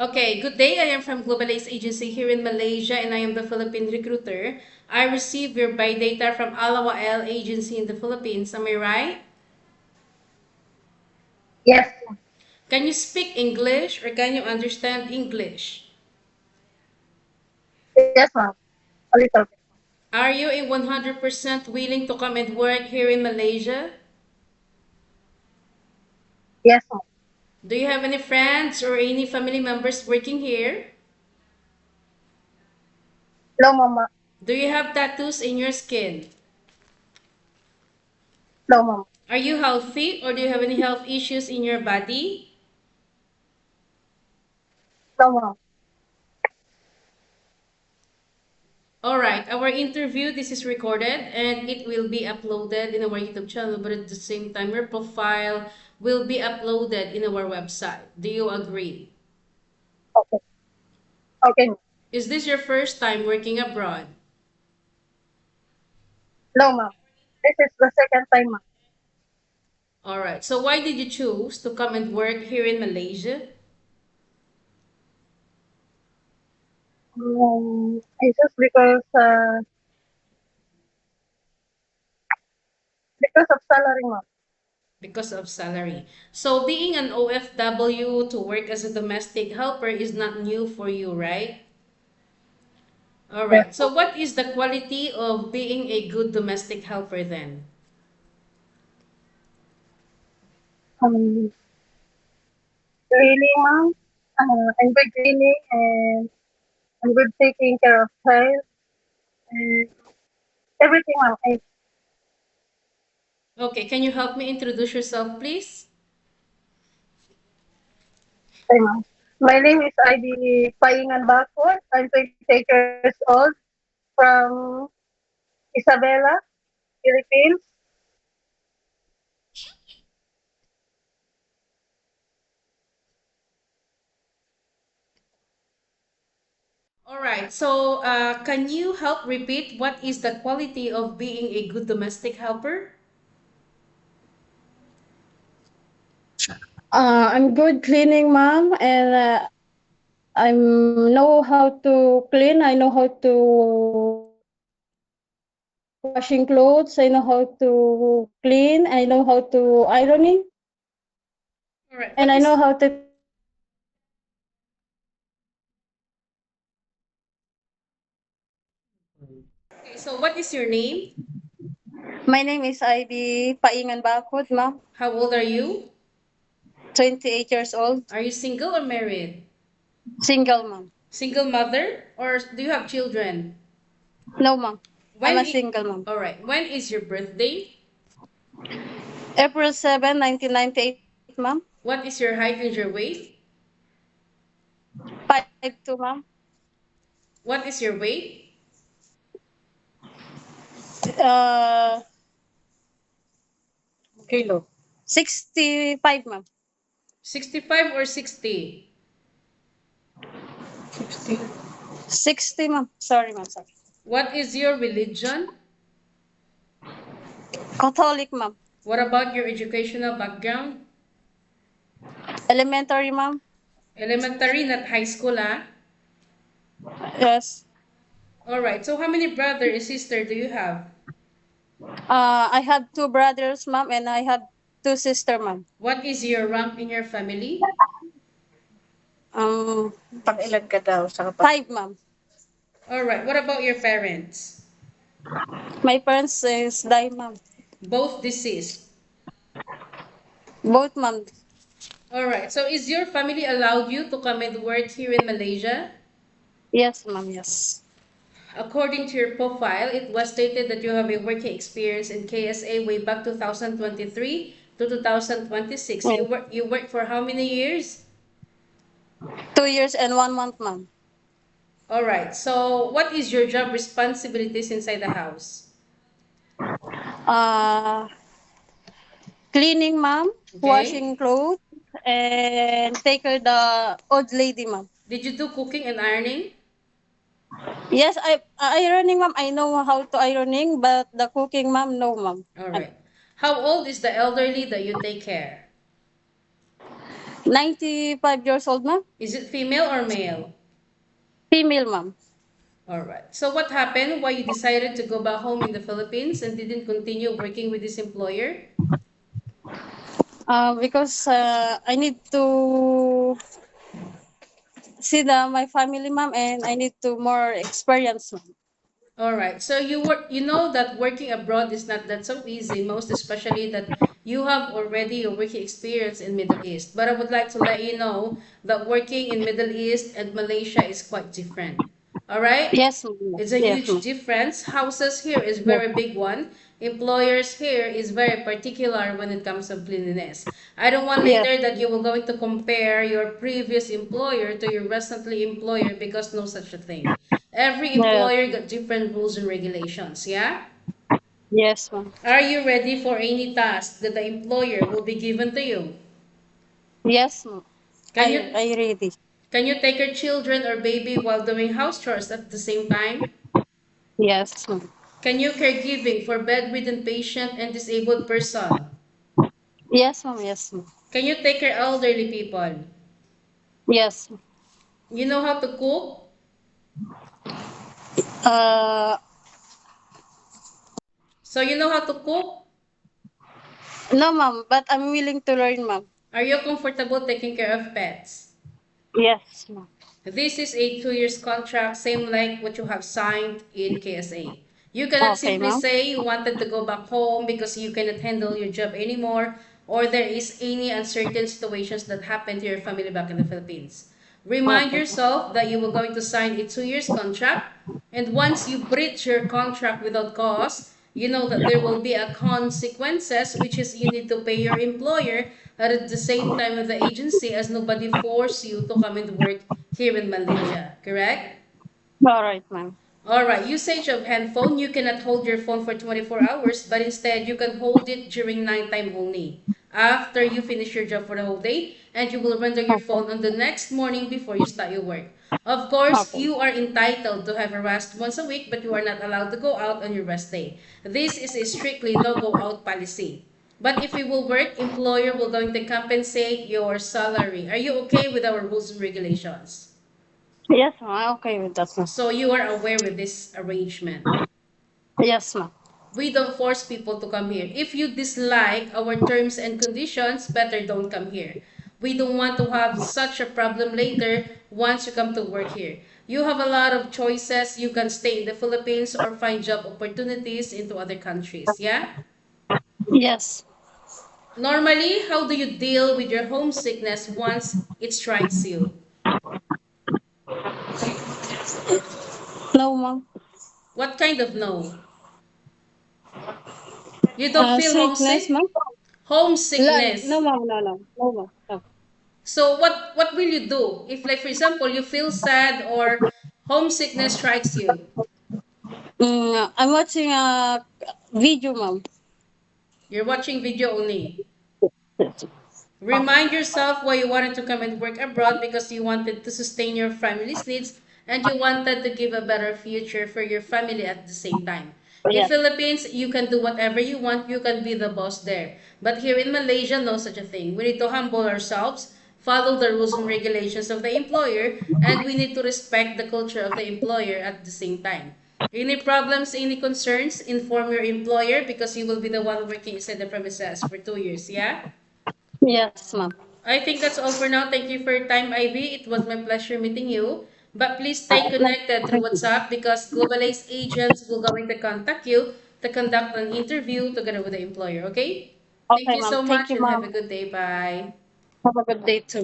Okay, good day. I am from Global Ace Agency here in Malaysia and I am the Philippine recruiter. I received your buy data from Alawa L Agency in the Philippines. Am I right? Yes, ma'am. Can you speak English or can you understand English? Yes, ma'am. A little bit. Are you a 100% willing to come and work here in Malaysia? Yes, ma'am. Do you have any friends or any family members working here? No, mama. Do you have tattoos in your skin? No, mama. Are you healthy or do you have any health issues in your body? No, ma'am. Alright, our interview, this is recorded and it will be uploaded in our YouTube channel, but at the same time, your profile will be uploaded in our website. Do you agree? Okay. Okay, ma'am. Is this your first time working abroad? No, ma'am. This is the second time, ma'am. Alright, so why did you choose to come and work here in Malaysia? It's just because of salary, ma'am. Because of salary. So being an OFW to work as a domestic helper is not new for you, right? Yes, Alright, so ma'am. what is the quality of being a good domestic helper then? Um, Cleaning, ma'am. I'm good cleaning and I'm good taking care of child and everything, ma'am. I Okay, can you help me introduce yourself, please? say, ma'am. My name is Ivy Paingan Bakot. I'm 28 years old from Isabela, Philippines. All right, so can you help repeat what is the quality of being a good domestic helper? I'm good cleaning, mom, and I know how to clean. I know how to washing clothes. I know how to clean. I know how to ironing, All right, and what I is know how to. okay, so what is your name? My name is Ivy Paingan Bakod, ma'am. How old are you? 28 years old, Are you single or married? single, ma'am. Single mother or do you have children? No, ma'am. I'm When a I- single, ma'am. All right, when is your birthday? April 7, 1998, ma'am. What is your height and your weight? 5'2", ma'am. What is your weight? Uh, Kilo. 65, ma'am. 65 or 60? 60, ma'am. Sorry, ma'am. Sorry. What is your religion? Catholic, ma'am. What about your educational background? Elementary, ma'am. Elementary, not high school, ah? Yes. All right. So how many brother and sister do you have? I have two brothers, ma'am, and I have two sister, ma'am. What is your rank in your family? Um, Pang-ilan ka daw sa kapatid? 5, ma'am. All right. What about your parents? My parents is die, ma'am. Both deceased. Both, ma'am. All right. So is your family allowed you to come and work here in Malaysia? Yes, ma'am, yes. According to your profile, it was stated that you have a working experience in KSA way back 2023 to 2026. Mm. You worked for how many years? 2 years and 1 month, ma'am. All right. So what is your job responsibilities inside the house? Uh, Cleaning, ma'am, Okay. washing clothes, and take care the old lady, ma'am. Did you do cooking and ironing? Yes, ironing, ma'am. I know how to ironing, but the cooking, ma'am, no, ma'am. All right. How old is the elderly that you take care? 95 years old, ma'am. Is it female or male? Female, ma'am. All right. So what happened? Why you decided to go back home in the Philippines and didn't continue working with this employer? Because I need to see my family, ma'am, and I need to more experience, ma'am. All right. So you know that working abroad is not that so easy, most especially that you have already a working experience in Middle East. But I would like to let you know that working in Middle East and Malaysia is quite different. All right? Yes, ma'am. It's a Yes, huge ma'am. difference. Houses here is Yes. very big one. Employers here is very particular when it comes to cleanliness. I don't want Yes. later that you will going to compare your previous employer to your recently employer because no such a thing. Every Yes. employer got different rules and regulations, yeah? Yes, ma'am. Are you ready for any task that the employer will be given to you? Yes, ma'am. Can you I ready. can you take your children or baby while doing house chores at the same time? Yes, ma'am. Can you caregiving for bedridden patient and disabled person? Yes, ma'am. Yes, ma'am. Can you take care elderly people? Yes. You know how to cook? Uh, So you know how to cook? no, ma'am, but I'm willing to learn, ma'am. Are you comfortable taking care of pets? Yes, ma'am. This is a 2 years contract, same like what you have signed in KSA. You cannot Okay, simply ma'am. say you wanted to go back home because you cannot handle your job anymore or there is any uncertain situations that happen to your family back in the Philippines. Remind Okay. yourself that you were going to sign a 2 years contract and once you breach your contract without cause, you know that there will be a consequences which is you need to pay your employer at the same time of the agency as nobody force you to come and work here in Malaysia, correct? All right, ma'am. All right, usage of handphone, you cannot hold your phone for 24 hours, but instead you can hold it during nighttime only. After you finish your job for the whole day, and you will render your Okay. phone on the next morning before you start your work. Of course, Okay. you are entitled to have a rest once a week, but you are not allowed to go out on your rest day. This is a strictly no go out policy. But if you will work, employer will going to compensate your salary. Are you okay with our rules and regulations? Yes, ma'am. I'm okay with that, ma'am. So you are aware with this arrangement. Yes, ma'am. We don't force people to come here. If you dislike our terms and conditions, better don't come here. We don't want to have such a problem later once you come to work here. You have a lot of choices. You can stay in the Philippines or find job opportunities into other countries. Yeah? Yes. Normally, how do you deal with your homesickness once it strikes you? No, ma'am. What kind of no? You don't feel Sickness, homesick? ma'am. No, Homesickness. ma'am. No, no. No, ma'am. No. So what will you do if like for example you feel sad or homesickness strikes you? I'm watching a video, ma'am. You're watching video only. Remind yourself why you wanted to come and work abroad because you wanted to sustain your family's needs and you wanted to give a better future for your family at the same time. In Yes. Philippines, you can do whatever you want, you can be the boss there. But here in Malaysia, no such a thing. We need to humble ourselves, follow the rules and regulations of the employer, and we need to respect the culture of the employer at the same time. Any problems, any concerns, inform your employer because you will be the one working inside the premises for 2 years, yeah? Yes, ma'am. I think that's all for now. Thank you for your time, Ivy. It was my pleasure meeting you. But please stay connected through Thank you. WhatsApp because Globalize agents will going to contact you to conduct an interview together with the employer, okay? Thank Okay, you ma'am. so Thank much you, and have ma'am. a good day. Bye. Have a good day too.